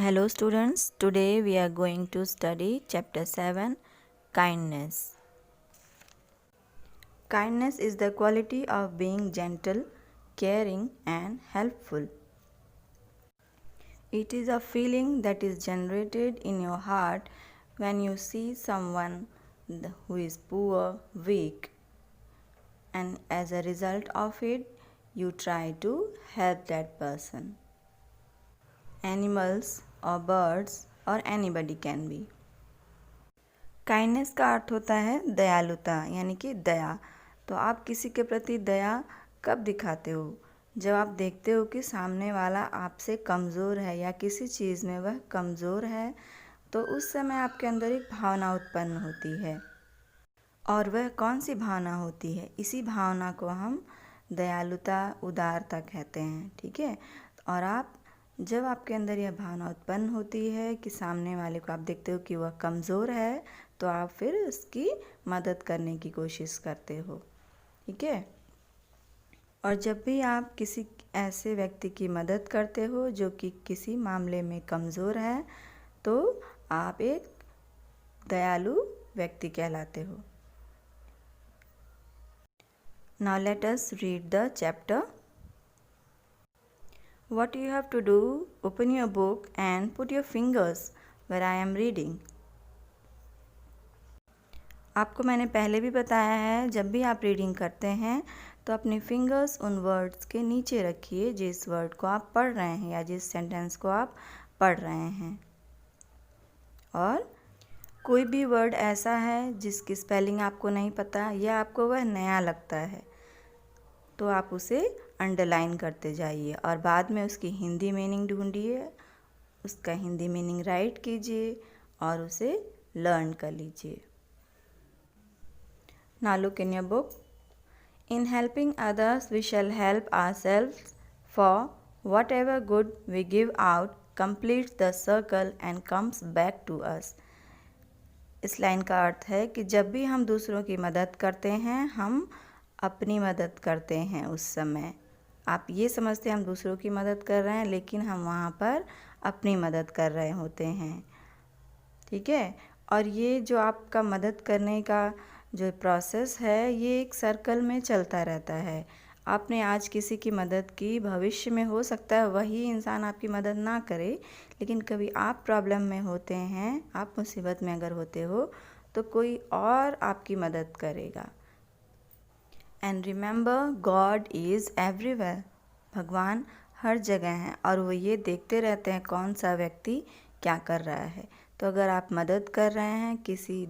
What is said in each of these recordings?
Hello students, today we are going to study chapter 7, kindness. Kindness is the quality of being gentle, caring and helpful. It is a feeling that is generated in your heart when you see someone who is poor, weak, and as a result of it, you try to help that person. Animals or birds or anybody can be. Kindness का अर्थ होता है दयालुता यानी कि दया। तो आप किसी के प्रति दया कब दिखाते हो? जब आप देखते हो कि सामने वाला आपसे कमज़ोर है या किसी चीज़ में वह कमज़ोर है, तो उस समय आपके अंदर एक भावना उत्पन्न होती है। और वह कौन सी भावना होती है? इसी भावना को हम दयालुता, उदारता कहते हैं। ठीक है। और जब आपके अंदर यह भावना उत्पन्न होती है कि सामने वाले को आप देखते हो कि वह कमज़ोर है, तो आप फिर उसकी मदद करने की कोशिश करते हो। ठीक है। और जब भी आप किसी ऐसे व्यक्ति की मदद करते हो जो कि किसी मामले में कमज़ोर है, तो आप एक दयालु व्यक्ति कहलाते हो। Now let us read the chapter. What you have to do, open your book and put your fingers where I am reading. आपको मैंने पहले भी बताया है, जब भी आप रीडिंग करते हैं तो अपने फिंगर्स उन वर्ड्स के नीचे रखिए जिस वर्ड को आप पढ़ रहे हैं या जिस सेंटेंस को आप पढ़ रहे हैं। और कोई भी वर्ड ऐसा है जिसकी स्पेलिंग आपको नहीं पता या आपको वह नया लगता है, तो आप उसे अंडरलाइन करते जाइए और बाद में उसकी हिंदी मीनिंग ढूंढिए, उसका हिंदी मीनिंग राइट कीजिए और उसे लर्न कर लीजिए। Now look in your book. In helping others, we shall help ourselves, for whatever good we give out completes the circle and comes back to us. इस लाइन का अर्थ है कि जब भी हम दूसरों की मदद करते हैं, हम अपनी मदद करते हैं। उस समय आप ये समझते हैं हम दूसरों की मदद कर रहे हैं, लेकिन हम वहाँ पर अपनी मदद कर रहे होते हैं। ठीक है। और ये जो आपका मदद करने का जो प्रोसेस है, ये एक सर्कल में चलता रहता है। आपने आज किसी की मदद की, भविष्य में हो सकता है वही इंसान आपकी मदद ना करे, लेकिन कभी आप प्रॉब्लम में होते हैं, आप मुसीबत में अगर होते हो, तो कोई और आपकी मदद करेगा। And remember, God is everywhere. भगवान हर जगह हैं और वो ये देखते रहते हैं कौन सा व्यक्ति क्या कर रहा है। तो अगर आप मदद कर रहे हैं, किसी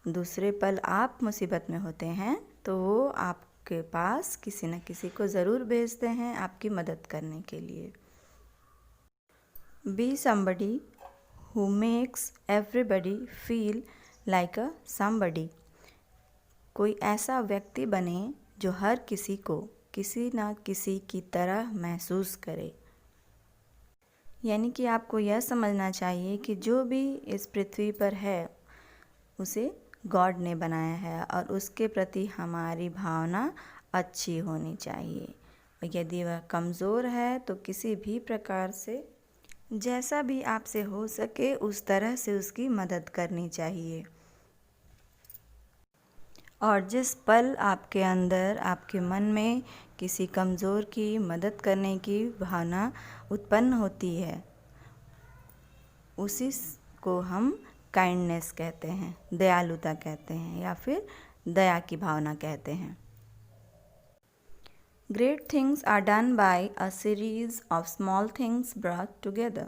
दूसरे पल आप मुसीबत में होते हैं, तो वो आपके पास किसी न किसी को ज़रूर भेजते हैं आपकी मदद करने के लिए। Be somebody who makes everybody feel like a somebody. कोई ऐसा व्यक्ति बने जो हर किसी को किसी न किसी की तरह महसूस करे। यानी कि आपको यह समझना चाहिए कि जो भी इस पृथ्वी पर है, उसे गॉड ने बनाया है और उसके प्रति हमारी भावना अच्छी होनी चाहिए। और यदि वह कमज़ोर है तो किसी भी प्रकार से, जैसा भी आपसे हो सके, उस तरह से उसकी मदद करनी चाहिए। और जिस पल आपके अंदर, आपके मन में किसी कमज़ोर की मदद करने की भावना उत्पन्न होती है, उसी को हम काइंडनेस कहते हैं, दयालुता कहते हैं या फिर दया की भावना कहते हैं। Great things are done by a series of small things brought together.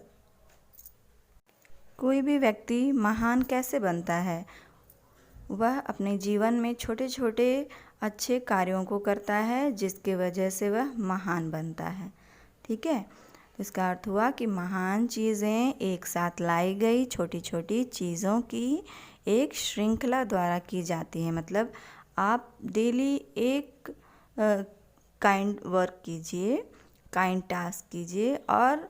कोई भी व्यक्ति महान कैसे बनता है? वह अपने जीवन में छोटे छोटे अच्छे कार्यों को करता है जिसकी वजह से वह महान बनता है। ठीक है। इसका अर्थ हुआ कि महान चीज़ें एक साथ लाई गई छोटी छोटी चीज़ों की एक श्रृंखला द्वारा की जाती है। मतलब आप डेली एक काइंड वर्क कीजिए, काइंड टास्क कीजिए, और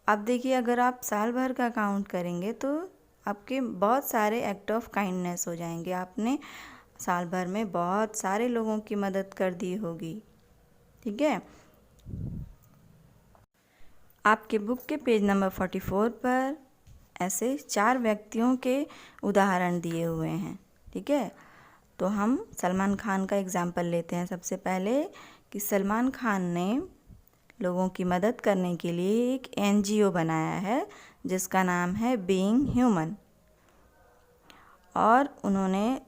अब देखिए अगर आप साल भर का काउंट करेंगे तो आपके बहुत सारे एक्ट ऑफ काइंडनेस हो जाएंगे। आपने साल भर में बहुत सारे लोगों की मदद कर दी होगी। ठीक है। आपके बुक के पेज नंबर 44 पर ऐसे 4 व्यक्तियों के उदाहरण दिए हुए हैं, ठीक है। तो हम सलमान खान का एग्जाम्पल लेते हैं सबसे पहले कि सलमान खान ने लोगों की मदद करने के लिए एक NGO बनाया है जिसका नाम है बीइंग ह्यूमन। और उन्होंने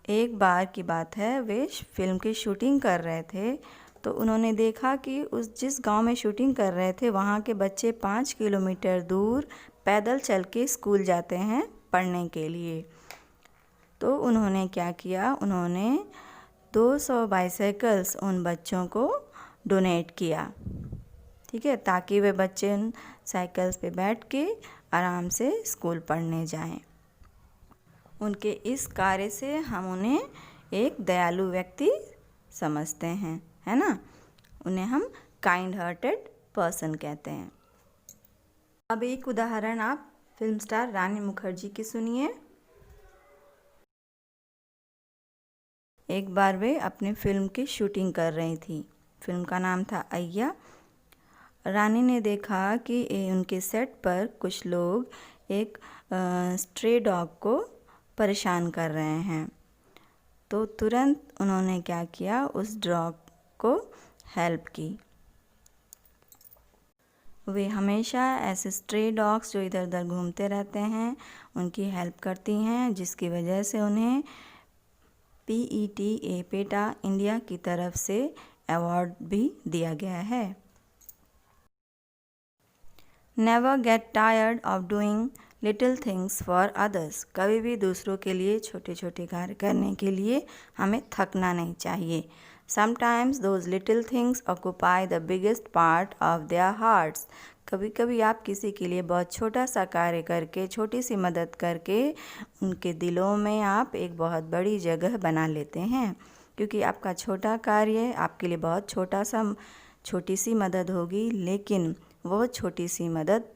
एक बार की बात है, वे फिल्म की शूटिंग कर रहे थे तो उन्होंने देखा कि उस जिस गांव में शूटिंग कर रहे थे वहाँ के बच्चे 5 किलोमीटर दूर पैदल चल के स्कूल जाते हैं पढ़ने के लिए। तो उन्होंने क्या किया, उन्होंने 200 बाइसाइकिल्स उन बच्चों को डोनेट किया, ठीक है, ताकि वे बच्चे उन साइकिल्स पे बैठ के आराम से स्कूल पढ़ने जाएं। उनके इस कार्य से हम उन्हें एक दयालु व्यक्ति समझते हैं, है ना। उन्हें हम काइंड हार्टेड पर्सन कहते हैं। अब एक उदाहरण आप फिल्म स्टार रानी मुखर्जी की सुनिए। एक बार वे अपनी फिल्म की शूटिंग कर रही थी। फिल्म का नाम था अय्या। रानी ने देखा कि उनके सेट पर कुछ लोग एक स्ट्रे डॉग को परेशान कर रहे हैं। तो तुरंत उन्होंने क्या किया, उस डॉग को हेल्प की। वे हमेशा ऐसे स्ट्रे डॉग्स जो इधर उधर घूमते रहते हैं उनकी हेल्प करती हैं, जिसकी वजह से उन्हें PETA पेटा इंडिया की तरफ से अवार्ड भी दिया गया है। Never get tired of doing little things for others. कभी भी दूसरों के लिए छोटे छोटे कार्य करने के लिए हमें थकना नहीं चाहिए। Sometimes those little things occupy the biggest part of their hearts. कभी कभी आप किसी के लिए बहुत छोटा सा कार्य करके, छोटी सी मदद करके उनके दिलों में आप एक बहुत बड़ी जगह बना लेते हैं, क्योंकि आपका छोटा कार्य आपके लिए बहुत छोटी सी मदद होगी, लेकिन वो छोटी सी मदद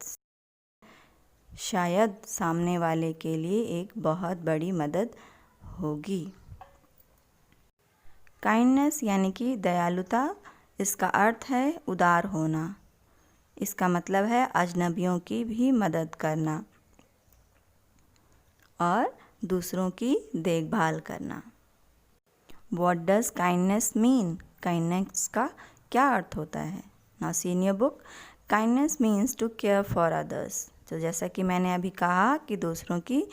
शायद सामने वाले के लिए एक बहुत बड़ी मदद होगी। काइंडनेस यानी कि दयालुता, इसका अर्थ है उदार होना। इसका मतलब है अजनबियों की भी मदद करना और दूसरों की देखभाल करना। What does kindness mean? Kindness का क्या अर्थ होता है? Now see in your book, kindness means to care for others. तो जैसा कि मैंने अभी कहा कि दूसरों की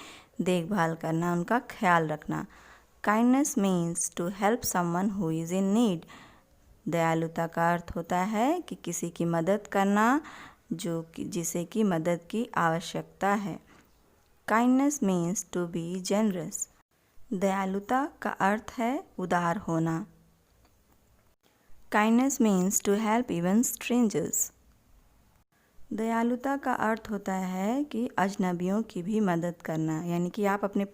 देखभाल करना, उनका ख्याल रखना। Kindness means to help someone who is in need. दयालुता का अर्थ होता है कि किसी की मदद करना जिसे की मदद की आवश्यकता है। Kindness means to be generous. दयालुता का अर्थ है उदार होना। Kindness means to help even strangers. दयालुता का अर्थ होता है कि अजनबियों की भी मदद करना, यानी कि आप अपने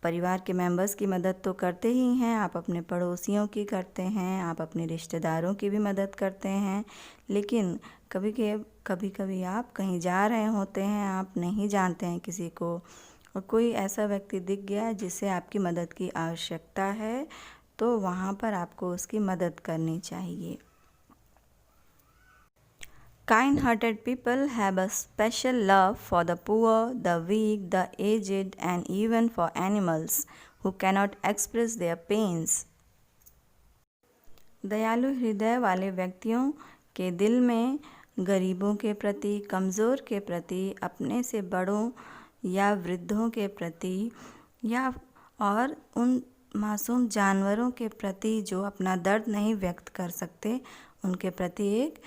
परिवार के मेंबर्स की मदद तो करते ही हैं, आप अपने पड़ोसियों की करते हैं, आप अपने रिश्तेदारों की भी मदद करते हैं, लेकिन कभी कभी आप कहीं जा रहे होते हैं, आप नहीं जानते हैं किसी को, और कोई ऐसा व्यक्ति दिख गया जिससे आपकी मदद की आवश्यकता है, तो वहाँ पर आपको उसकी मदद करनी चाहिए। Kind-hearted people have a special love for the poor, the weak, the aged, and even for animals who cannot express their pains. दयालु हृदय वाले व्यक्तियों के दिल में गरीबों के प्रति, कमज़ोर के प्रति, अपने से बड़ों या वृद्धों के प्रति या और उन मासूम जानवरों के प्रति जो अपना दर्द नहीं व्यक्त कर सकते, उनके प्रति एक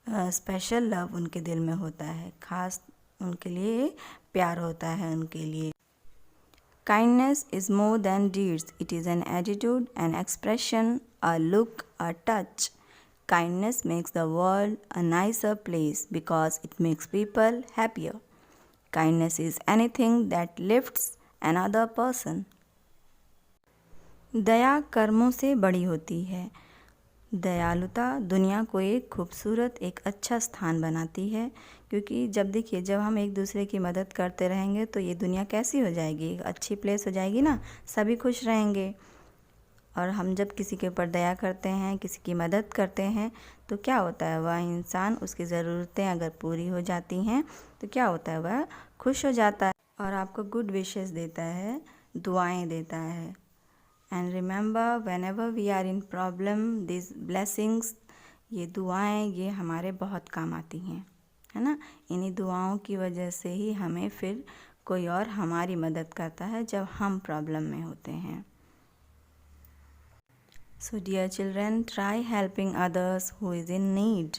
स्पेशल लव उनके दिल में होता है, खास उनके लिए प्यार होता है उनके लिए। Kindness is more than deeds, it is an attitude, an expression, a look, a touch. Kindness makes the world a nicer place because it makes people happier. Kindness is anything that lifts another person. दया कर्मों से बड़ी होती है। दयालुता दुनिया को एक खूबसूरत, एक अच्छा स्थान बनाती है, क्योंकि जब हम एक दूसरे की मदद करते रहेंगे तो ये दुनिया कैसी हो जाएगी, अच्छी प्लेस हो जाएगी ना, सभी खुश रहेंगे। और हम जब किसी के ऊपर दया करते हैं, किसी की मदद करते हैं, तो क्या होता है, वह इंसान, उसकी ज़रूरतें अगर पूरी हो जाती हैं तो क्या होता है, वह खुश हो जाता है और आपको गुड विशेस देता है, दुआएं देता है। And remember whenever we are in problem, this blessings, ये दुआएं ये हमारे बहुत काम आती हैं, है ना। इन्हीं दुआओं की वजह से ही हमें फिर कोई और हमारी मदद करता है जब हम प्रॉब्लम में होते हैं। So dear children, try helping others who is in need.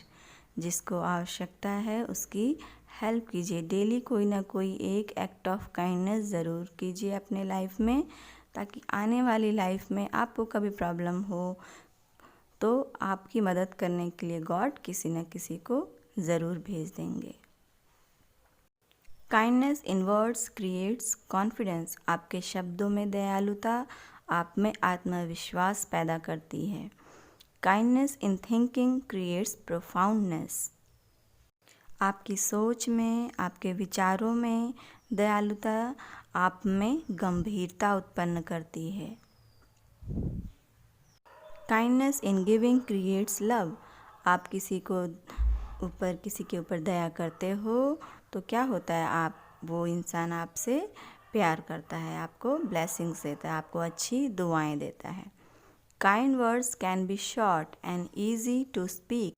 जिसको आवश्यकता है उसकी हेल्प कीजिए। डेली कोई ना कोई एक एक्ट ऑफ काइंडनेस ज़रूर कीजिए अपने लाइफ में, ताकि आने वाली लाइफ में आपको कभी प्रॉब्लम हो तो आपकी मदद करने के लिए गॉड किसी न किसी को ज़रूर भेज देंगे। काइंडनेस इन वर्ड्स क्रिएट्स कॉन्फिडेंस। आपके शब्दों में दयालुता आप में आत्मविश्वास पैदा करती है। Kindness in thinking creates profoundness. आपकी सोच में, आपके विचारों में दयालुता आप में गंभीरता उत्पन्न करती है। Kindness in giving creates love. आप किसी के ऊपर दया करते हो तो क्या होता है, वो इंसान आपसे प्यार करता है, आपको ब्लेसिंग्स देता है, आपको अच्छी दुआएं देता है। Kind words can be short and easy to speak,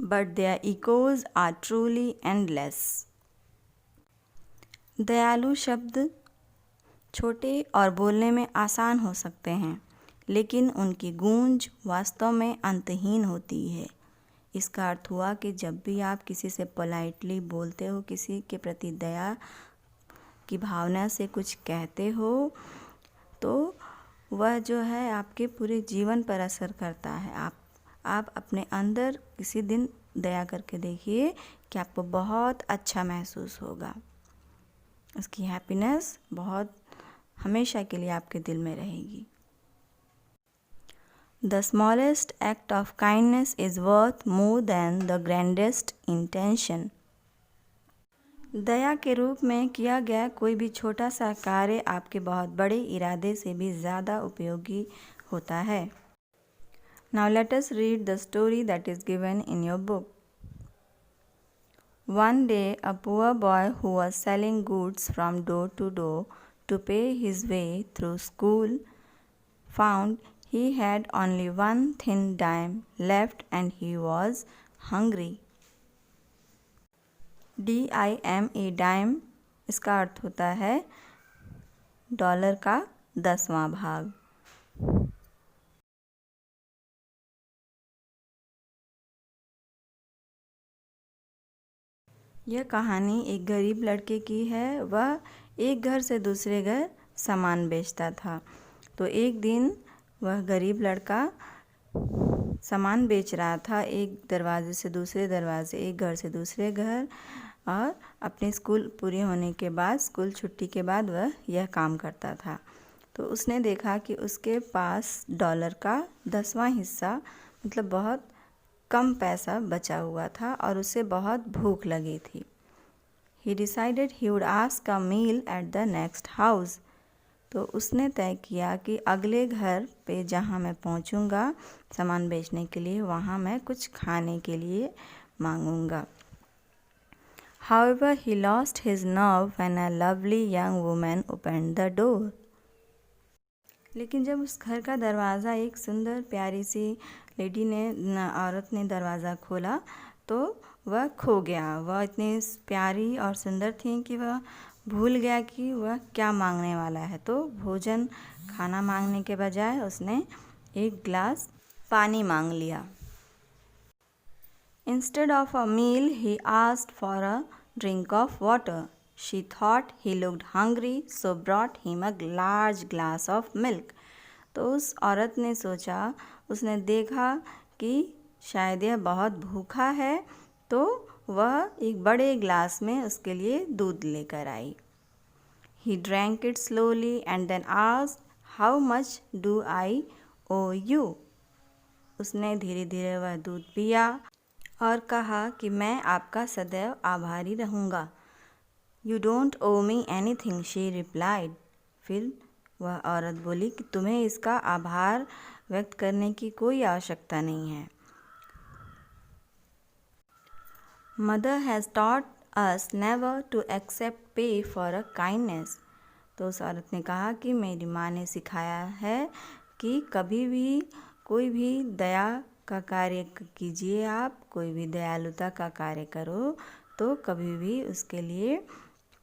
but their echoes are truly endless. दयालु शब्द छोटे और बोलने में आसान हो सकते हैं, लेकिन उनकी गूंज वास्तव में अंतहीन होती है। इसका अर्थ हुआ कि जब भी आप किसी से पोलाइटली बोलते हो, किसी के प्रति दया की भावना से कुछ कहते हो, तो वह जो है आपके पूरे जीवन पर असर करता है। आप अपने अंदर किसी दिन दया करके देखिए कि आपको बहुत अच्छा महसूस होगा। उसकी हैप्पीनेस बहुत हमेशा के लिए आपके दिल में रहेगी। The smallest act of kindness is worth more than the grandest intention. दया के रूप में किया गया कोई भी छोटा सा कार्य आपके बहुत बड़े इरादे से भी ज़्यादा उपयोगी होता है। Now let us read the story that is given in your book. One day, a poor boy who was selling goods from door to door to pay his way through school found he had only one thin dime left and he was hungry. DIME dime, इसका अर्थ होता है dollar का 10वां भाग। यह कहानी एक गरीब लड़के की है। वह एक घर से दूसरे घर सामान बेचता था। तो एक दिन वह गरीब लड़का सामान बेच रहा था, एक दरवाजे से दूसरे दरवाजे, एक घर से दूसरे घर, और अपने स्कूल पूरी होने के बाद, स्कूल छुट्टी के बाद वह यह काम करता था। तो उसने देखा कि उसके पास डॉलर का 10वां हिस्सा, मतलब बहुत कम पैसा बचा हुआ था और उसे बहुत भूख लगी थी। He decided he would ask a meal at the next house. तो उसने तय किया कि अगले घर पे जहाँ मैं पहुँचूँगा सामान बेचने के लिए, वहाँ मैं कुछ खाने के लिए मांगूँगा। However, he lost his nerve when a lovely young woman opened the door. लेकिन जब उस घर का दरवाज़ा एक सुंदर प्यारी सी औरत ने दरवाज़ा खोला तो वह खो गया। वह इतनी प्यारी और सुंदर थी कि वह भूल गया कि वह क्या मांगने वाला है। तो भोजन, खाना मांगने के बजाय उसने एक गिलास पानी मांग लिया। Instead of a meal, he asked for a drink of water. She thought he looked hungry, so brought him a large glass of milk. तो उस औरत ने सोचा, उसने देखा कि शायद यह बहुत भूखा है, तो वह एक बड़े ग्लास में उसके लिए दूध लेकर आई। He drank it slowly and then asked, "How much do I owe you?" उसने धीरे धीरे वह दूध पिया और कहा कि मैं आपका सदैव आभारी रहूँगा। "You don't owe me anything," she replied. फिर वह औरत बोली कि तुम्हें इसका आभार व्यक्त करने की कोई आवश्यकता नहीं है। Mother has taught us never to accept pay for a kindness. तो उस औरत ने कहा कि मेरी माँ ने सिखाया है कि कभी भी कोई भी दया का कार्य कीजिए, आप कोई भी दयालुता का कार्य करो तो कभी भी उसके लिए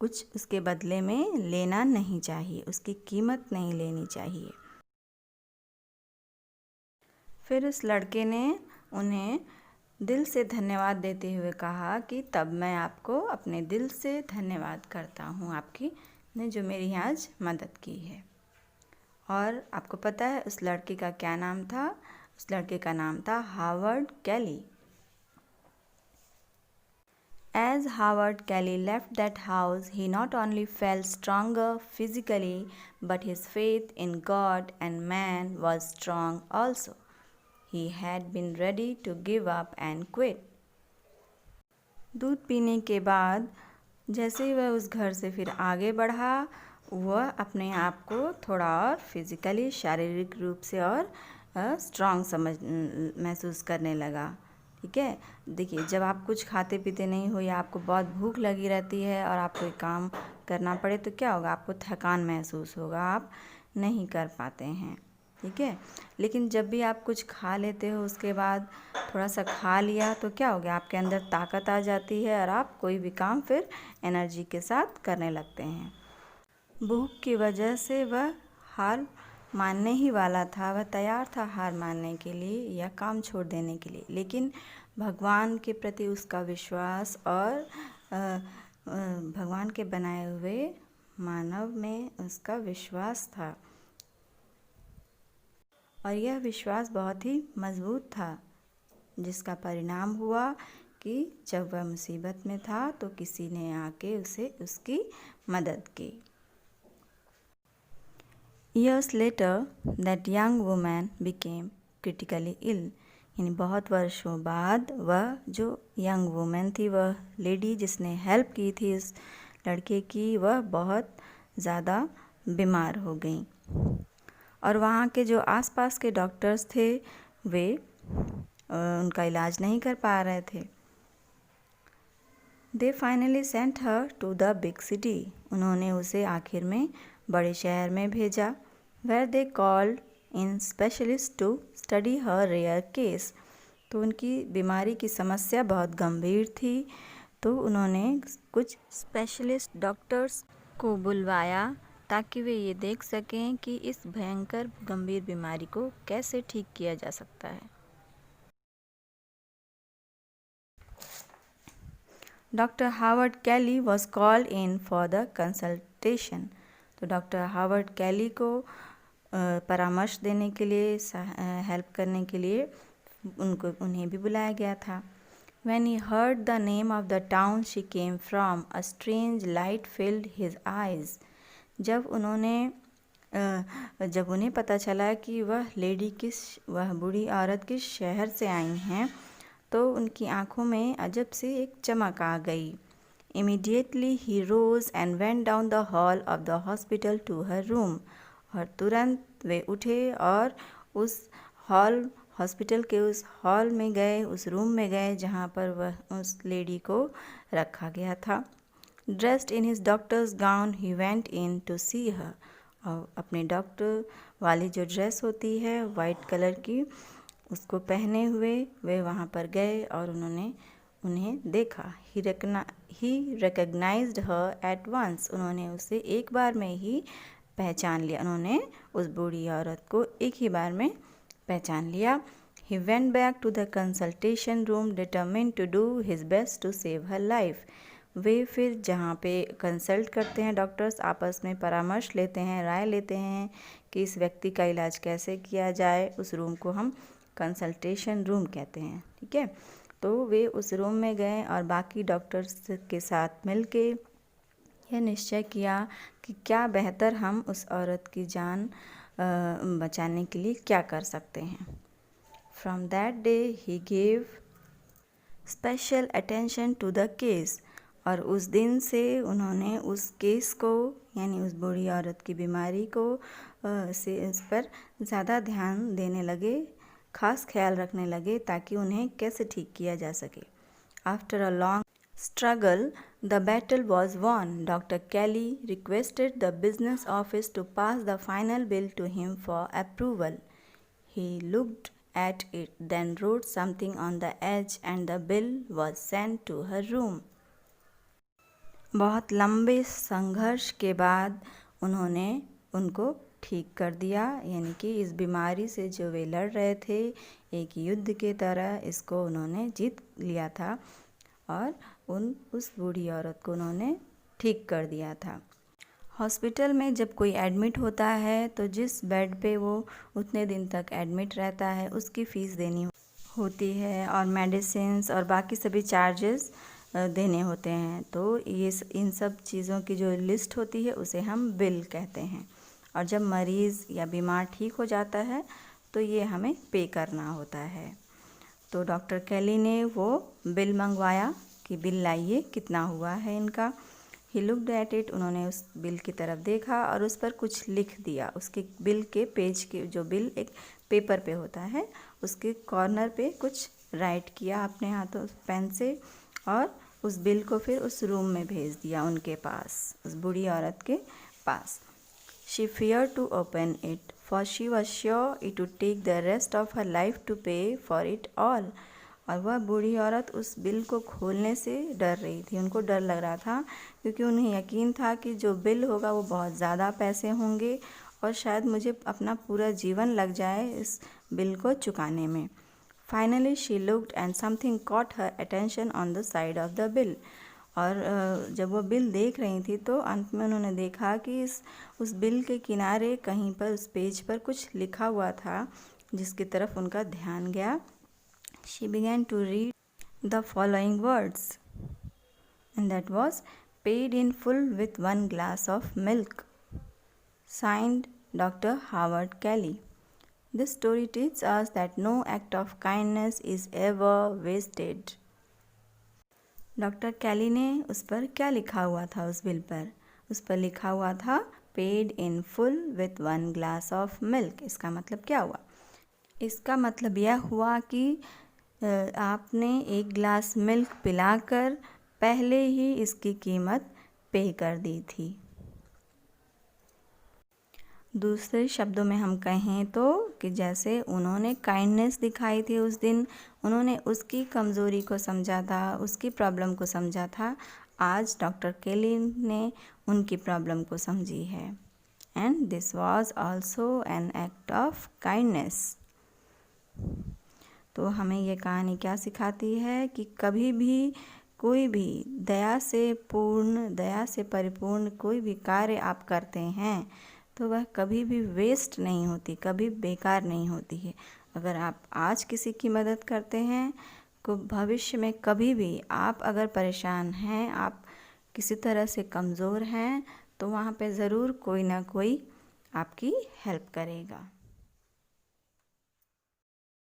कुछ उसके बदले में लेना नहीं चाहिए, उसकी कीमत नहीं लेनी चाहिए। फिर उस लड़के ने उन्हें दिल से धन्यवाद देते हुए कहा कि तब मैं आपको अपने दिल से धन्यवाद करता हूँ, आपकी ने जो मेरी आज मदद की है। और आपको पता है उस लड़के का क्या नाम था? उस लड़के का नाम था Howard Kelly. As Howard Kelly left that house, he not only felt stronger physically, but his faith in God and man was strong also. He had been ready to give up and quit. दूध पीने के बाद जैसे ही वह उस घर से फिर आगे बढ़ा, वह अपने आप को थोड़ा और फिजिकली, शारीरिक रूप से और स्ट्रांग महसूस करने लगा। ठीक है, देखिए जब आप कुछ खाते पीते नहीं हो या आपको बहुत भूख लगी रहती है और आपको एक काम करना पड़े तो क्या होगा? आपको थकान महसूस होगा, आप नहीं कर पाते हैं। ठीक है, लेकिन जब भी आप कुछ खा लेते हो उसके बाद थोड़ा सा खा लिया तो क्या हो गया? आपके अंदर ताकत आ जाती है और आप कोई भी काम फिर एनर्जी के साथ करने लगते हैं। भूख की वजह से वह हार मानने ही वाला था, वह तैयार था हार मानने के लिए या काम छोड़ देने के लिए, लेकिन भगवान के प्रति उसका विश्वास और भगवान के बनाए हुए मानव में उसका विश्वास था और यह विश्वास बहुत ही मजबूत था, जिसका परिणाम हुआ कि जब वह मुसीबत में था तो किसी ने आके उसे उसकी मदद की। Years later, that young woman became critically ill. यानी बहुत वर्षों बाद वह जो यंग वुमेन थी, वह लेडी जिसने हेल्प की थी उस लड़के की, वह बहुत ज़्यादा बीमार हो गई और वहाँ के जो आसपास के डॉक्टर्स थे वे उनका इलाज नहीं कर पा रहे थे। They finally sent her to the big city. उन्होंने उसे आखिर में बड़े शहर में भेजा, where they called in specialists to study her rare case. तो उनकी बीमारी की समस्या बहुत गंभीर थी, तो उन्होंने कुछ स्पेशलिस्ट डॉक्टर्स को बुलवाया ताकि वे ये देख सकें कि इस भयंकर गंभीर बीमारी को कैसे ठीक किया जा सकता है। Doctor Howard Kelly was called in for the consultation. तो डॉक्टर हावर्ड कैली को परामर्श देने के लिए, हेल्प करने के लिए उन्हें भी बुलाया गया था। When he heard the name of the town she came from, a strange light filled his eyes. जब उन्हें पता चला कि वह बूढ़ी औरत किस शहर से आई हैं, तो उनकी आंखों में अजब सी एक चमक आ गई। Immediately he rose and went down the hall of the hospital to her room. और तुरंत वे उठे और उस हॉस्पिटल के उस हॉल में गए, उस रूम में गए जहाँ पर वह उस लेडी को रखा गया था। Dressed in his doctor's gown, he went in to see her. और अपने डॉक्टर वाली जो ड्रेस होती है वाइट कलर की, उसको पहने हुए वे वहाँ पर गए और उन्हें देखा। He recognized her at once. उन्होंने उसे एक बार में ही पहचान लिया। उन्होंने उस बूढ़ी औरत को एक ही बार में पहचान लिया। He went back to the consultation room determined to do his best to save her life. वे फिर जहाँ पे कंसल्ट करते हैं डॉक्टर्स, आपस में परामर्श लेते हैं, राय लेते हैं कि इस व्यक्ति का इलाज कैसे किया जाए, उस रूम को हम कंसल्टेशन रूम कहते हैं। ठीक है, तो वे उस रूम में गए और बाकी डॉक्टर्स के साथ मिलके यह निश्चय किया कि क्या बेहतर हम उस औरत की जान बचाने के लिए क्या कर सकते हैं। From that day he gave special attention to the case. और उस दिन से उन्होंने उस केस को, यानी उस बूढ़ी औरत की बीमारी को इस पर ज़्यादा ध्यान देने लगे, खास ख्याल रखने लगे ताकि उन्हें कैसे ठीक किया जा सके। After a long struggle, the battle was won. Dr. Kelly requested the business office to pass the final bill to him for approval. He looked at it, then wrote something on the edge, and the bill was sent to her room. बहुत लंबे संघर्ष के बाद उन्होंने उनको ठीक कर दिया, यानी कि इस बीमारी से जो वे लड़ रहे थे, एक युद्ध के तरह इसको उन्होंने जीत लिया था और उस बूढ़ी औरत को उन्होंने ठीक कर दिया था। हॉस्पिटल में जब कोई एडमिट होता है तो जिस बेड पे वो उतने दिन तक एडमिट रहता है उसकी फ़ीस देनी होती है और मेडिसिन्स और बाकी सभी चार्जेस देने होते हैं। तो ये इन सब चीज़ों की जो लिस्ट होती है उसे हम बिल कहते हैं। और जब मरीज़ या बीमार ठीक हो जाता है तो ये हमें पे करना होता है। तो डॉक्टर कैली ने वो बिल मंगवाया कि बिल लाइए, कितना हुआ है इनका। ही लुक्ड एट इट, उन्होंने उस बिल की तरफ देखा और उस पर कुछ लिख दिया। उसके बिल के पेज के जो बिल एक पेपर पे होता है उसके कॉर्नर पे कुछ राइट किया अपने हाथों पेन से और उस बिल को फिर उस रूम में भेज दिया उनके पास, उस बूढ़ी औरत के पास। She feared to open it, for she was sure it would take the rest of her life to pay for it all. और वह बूढ़ी औरत उस बिल को खोलने से डर रही थी। उनको डर लग रहा था क्योंकि उन्हें यकीन था कि जो बिल होगा वो बहुत ज़्यादा पैसे होंगे और शायद मुझे अपना पूरा जीवन लग जाए इस बिल को चुकाने में। Finally she looked and something caught her attention on the side of the bill. और जब वो बिल देख रही थी तो अंत में उन्होंने देखा कि उस बिल के किनारे कहीं पर उस पेज पर कुछ लिखा हुआ था जिसकी तरफ उनका ध्यान गया। She began to read the following words, and that was paid in full with 1 glass of milk. Signed Dr. Howard Kelly. This story teaches us that no act of kindness is ever wasted. Doctor Kelly ने उस पर क्या लिखा हुआ था उस bill पर? उस पर लिखा हुआ था paid in full with 1 glass of milk. इसका मतलब क्या हुआ? इसका मतलब यह हुआ कि आपने 1 ग्लास मिल्क पिलाकर पहले ही इसकी कीमत पे कर दी थी। दूसरे शब्दों में हम कहें तो कि जैसे उन्होंने काइंडनेस दिखाई थी उस दिन, उन्होंने उसकी कमज़ोरी को समझा था, उसकी प्रॉब्लम को समझा था, आज डॉक्टर केली ने उनकी प्रॉब्लम को समझी है। And this was also an act of kindness. तो हमें ये कहानी क्या सिखाती है कि कभी भी कोई भी दया से परिपूर्ण कोई भी कार्य आप करते हैं तो वह कभी भी वेस्ट नहीं होती, कभी बेकार नहीं होती है। अगर आप आज किसी की मदद करते हैं तो भविष्य में कभी भी आप अगर परेशान हैं, आप किसी तरह से कमज़ोर हैं, तो वहाँ पे ज़रूर कोई ना कोई आपकी हेल्प करेगा।